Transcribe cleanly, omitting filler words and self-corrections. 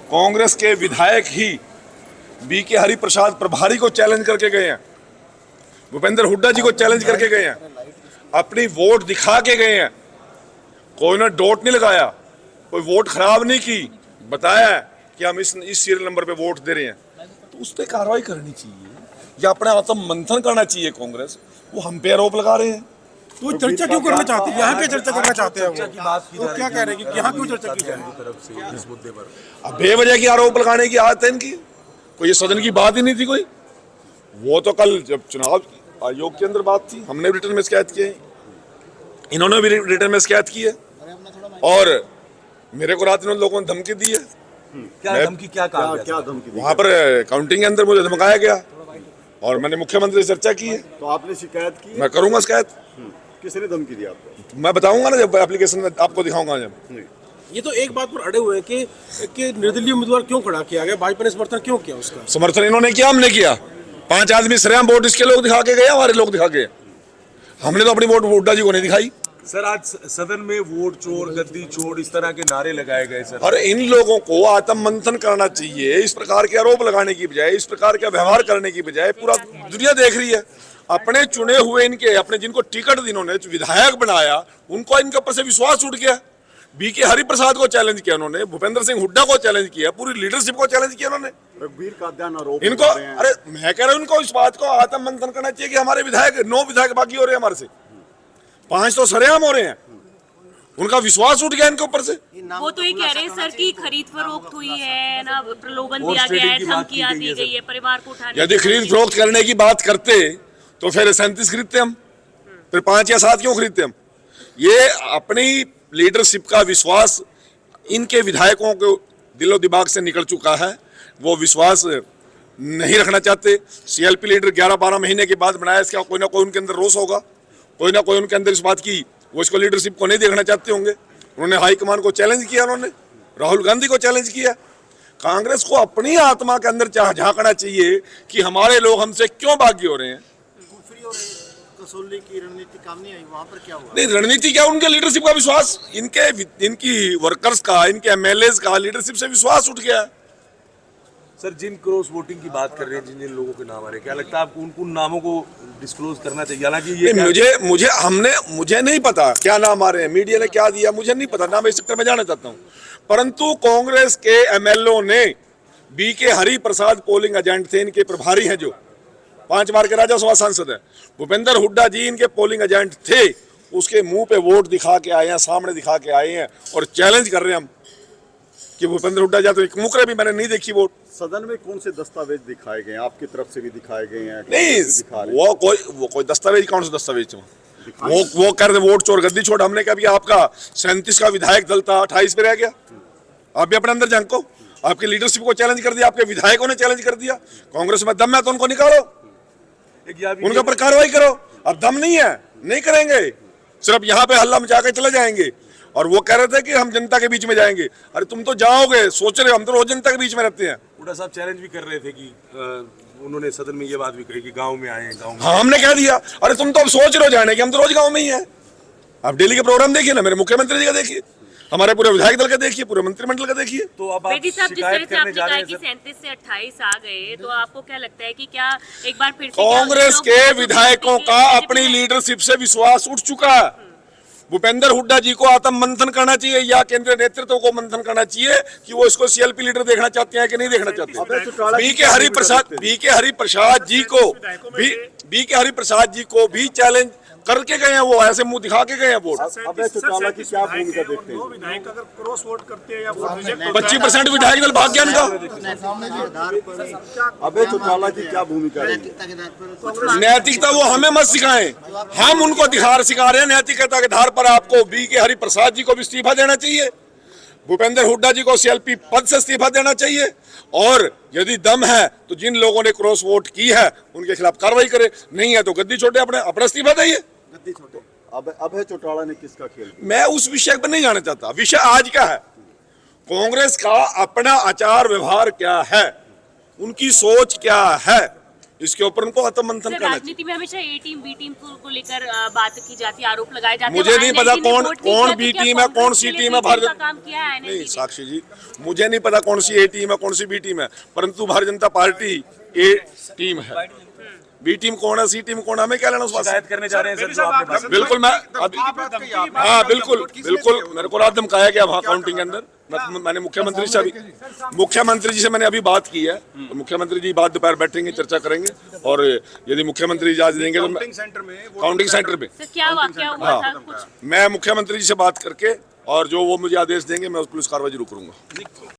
कांग्रेस के विधायक ही बीके हरिप्रसाद प्रभारी को चैलेंज करके गए हैं, भूपेंद्र हुड्डा जी को चैलेंज करके गए हैं, अपनी वोट दिखा के गए हैं। कोई ने डोट नहीं लगाया, कोई वोट खराब नहीं की, बताया कि हम इस सीरियल नंबर पे वोट दे रहे हैं। तो उस पर कार्रवाई करनी चाहिए या अपने आत्म मंथन करना चाहिए कांग्रेस। वो हम पे आरोप लगा रहे हैं। वो चर्चा क्यों करना चाहते हैं? यहाँ पे चर्चा करना चाहते हैं वो क्या कह रहे हैं कि यहाँ क्यों चर्चा की जाए तरफ से इस मुद्दे पर? अब बेवजह की आरोप लगाने की आदत है इनकी, कोई ये सदन की बात ही नहीं थी कोई। वो तो कल जब चुनाव आयोग के अंदर बात थी, हमने रिटर्न में शिकायत की है, इन्होंने भी रिटर्न में शिकायत की है, और मेरे को रात इन्होंने लोगों ने धमकी दी है। क्या धमकी, क्या कहा गया? क्या धमकी दी? वहाँ पर काउंटिंग के अंदर मुझे धमकाया गया और मैंने मुख्यमंत्री से चर्चा की है। तो आपने शिकायत की? मैं करूंगा शिकायत। किसने धमकी दी आपको? मैं बताऊंगा ना, जब एप्लीकेशन में आपको दिखाऊंगा। जब ये तो एक बात पर अड़े हुए हैं कि निर्दलीय उम्मीदवार क्यों खड़ा किया गया, भाजपा ने समर्थन क्यों किया उसका? समर्थन इन्होंने किया, हमने किया। 5 आदमी सरेआम वोट इसके लोग दिखा के गए, हमारे लोग दिखा के। हमने तो अपनी वोट हुड्डा जी को नहीं दिखाई। सर, आज सदन में वोट चोर, गद्दी चोर, इस तरह के नारे लगाए गए सर। और इन लोगों को आत्म मंथन करना चाहिए। इस प्रकार के आरोप लगाने की बजाय, इस प्रकार का व्यवहार करने की बजाय, पूरा दुनिया देख रही है, अपने चुने हुए इनके, अपने जिनको टिकट इन्होंने विधायक बनाया, उनको इनके ऊपर से विश्वास उठ गया। बीके हरिप्रसाद को चैलेंज किया उन्होंने, भूपेंद्र सिंह हुड्डा को चैलेंज किया, पूरी लीडरशिप को चैलेंज किया उन्होंने। रघुवीर का अध्ययन आरोप इनको, अरे मैं कह रहा हूं, इनको इस बात को आत्म मंथन करना चाहिए कि हमारे विधायक 9 विधायक बाकी हो रहे हैं, हमारे से 5 तो सरेआम हो रहे हैं। उनका विश्वास उठ गया इनके ऊपर से। वो तो ये कह रहे हैं सर कि खरीद फरोख्त हुई है ना, प्रलोभन दिया गया है, धमकियां दी गई है परिवार को उठाने। यदि खरीद फरोख्त करने की बात करते तो फिर 37 खरीदते हम, फिर 5 या 7 क्यों खरीदते हम? ये अपनी लीडरशिप का विश्वास इनके विधायकों को दिलो दिमाग से निकल चुका है। वो विश्वास नहीं रखना चाहते। सीएलपी लीडर 11-12 महीने के बाद बनाया, इसका कोई ना कोई उनके अंदर रोष होगा, कोई ना कोई उनके अंदर इस बात की, वो इसको लीडरशिप को नहीं देखना चाहते होंगे। उन्होंने हाईकमान को चैलेंज किया, उन्होंने राहुल गांधी को चैलेंज किया। कांग्रेस को अपनी आत्मा के अंदर झांकना चाहिए कि हमारे लोग हमसे क्यों बागी हो रहे हैं। कसौली की रणनीति काम नहीं आई, वहाँ पर क्या हुआ? नहीं, रणनीति क्या, उनके लीडरशिप का विश्वास, इनकी वर्कर्स का, इनके एमएलएस का लीडरशिप से विश्वास उठ गया। सर, जिन क्रॉस वोटिंग की बात कर रहे हैं, जिन जिन लोगों के नाम आ रहे हैं, क्या लगता है आपको उन नामों को डिस्क्लोज करना चाहिए? हालांकि ये मुझे नहीं पता क्या नाम आ रहे हैं, मीडिया ने क्या दिया मुझे नहीं पता ना, मैं इस सेक्टर में जाना चाहता हूँ। परंतु कांग्रेस के एमएलओ ने, बीके हरिप्रसाद पोलिंग एजेंट थे, इनके प्रभारी हैं, जो 5 बार के राज्यसभा सांसद है, भूपेंद्र हुड्डा जी इनके पोलिंग एजेंट थे। उसके मुंह पे वोट दिखा के आए हैं, सामने दिखा के आए हैं और चैलेंज कर रहे हैं हम कि भूपेंद्र हुड्डा जी तो एक मुकरे भी मैंने नहीं देखी वोट। सदन में कौन से दस्तावेज दिखाए गए हैं? आपकी तरफ से भी दिखाए गए हैं? नहीं, वो कोई दस्तावेज, कौन सा दस्तावेज? वो कर रहे वोट चोर गद्दी छोड़। हमने कहा आपका 37 का विधायक दल था, 28 पे रह गया। आप भी अपने अंदर झांको। आपकी लीडरशिप को चैलेंज कर दिया, आपके विधायकों ने चैलेंज कर दिया। कांग्रेस में दम है तो उनको निकालो, उनके ऊपर कार्रवाई करो। अब दम नहीं है, नहीं करेंगे, सिर्फ यहाँ पे हल्ला मचा के चले जाएंगे। और वो कह रहे थे कि हम जनता के बीच में जाएंगे। अरे तुम तो जाओगे, सोच रहे हो, हम तो रोज जनता के बीच में रहते हैं। हुड्डा साहब चैलेंज भी कर रहे थे कि उन्होंने सदन में ये बात भी कही कि गांव में आए हैं, गांव में। हाँ, हमने कह दिया, अरे तुम तो अब सोच रहे हो जाने की, हम तो रोज गाँव में ही है। आप डेली के प्रोग्राम देखिए ना, मेरे मुख्यमंत्री जी का देखिए, हमारे पूरे विधायक दल का देखिए, पूरे मंत्रिमंडल का देखिए। तो अब बेदी साहब, जिस तरह से आपने कहा कि 37 से 28 आ गए, तो आपको क्या लगता है कि क्या एक बार फिर से कांग्रेस के विधायकों का अपनी लीडरशिप से विश्वास उठ चुका है। भूपेंद्र हुड्डा जी को आत्म मंथन करना चाहिए या केंद्रीय नेतृत्व को मंथन करना चाहिए कि वो इसको सीएलपी लीडर देखना चाहते हैं कि नहीं देखना चाहते। बीके हरिप्रसाद जी को भी चैलेंज करके गए हैं, वो ऐसे मुंह दिखा के गए हैं वोट। अभय चौटाला की क्या भूमिका देखते हैं? विधायक अगर क्रॉस वोट करते हैं या 25% विधायक दल भाग गया इनका। अभय चौटाला की क्या भूमिका है? नैतिकता वो हमें मत सिखाएं, हम उनको सिखा रहे हैं। नैतिकता के आधार पर आपको बीके हरिप्रसाद जी को भी इस्तीफा देना चाहिए, भूपेंद्र हुड्डा जी को सीएलपी पद से इस्तीफा देना चाहिए, और यदि दम है तो जिन लोगों ने क्रॉस वोट की है उनके खिलाफ कार्रवाई करे, नहीं है तो गद्दी छोटे, अपना इस्तीफा देइए। अभय चौटाला ने किसका खेल? मैं उस विषय पर नहीं जाना चाहता। विषय आज का है, कांग्रेस का अपना आचार व्यवहार क्या है, उनकी सोच क्या है, इसके ऊपर उनको आत्म मंथन सर, करना चाहिए। राजनीति में हमेशा ए टीम बी टीम को लेकर बात की जाती है, आरोप लगाए जाते हैं। मुझे नहीं पता INLD ने रिपोर्ट नहीं कौन किया, बी तो क्या टीम है, कौन कांग्रेस सी के लिए टीम है, बी टीम भारत का काम किया है INLD नहीं ने? साक्षी जी, मुझे नहीं पता कौन सी ए टीम है, कौन सी बी टीम है, परंतु भारतीय जनता पार्टी ए टीम है। बी टीम कौन है, सी टीम कौन है, हमें क्या लेना उस बात से? शिकायत करने जा रहे हैं सर जो आपने बात बिल्कुल मैं अभी हाँ बिल्कुल बिल्कुल मेरे को रात धमकाया गया वहाँ काउंटिंग के अंदर। मैंने मुख्यमंत्री जी से मैंने अभी बात की है, तो मुख्यमंत्री जी बात दोपहर बैठेंगे, चर्चा करेंगे, और यदि मुख्यमंत्री इजाजत देंगे तो काउंटिंग सेंटर पे सर, क्या वाकया हुआ था कुछ? मैं मुख्यमंत्री जी से बात करके और जो वो मुझे आदेश देंगे मैं उस पुलिस कार्रवाई जरूर करूंगा।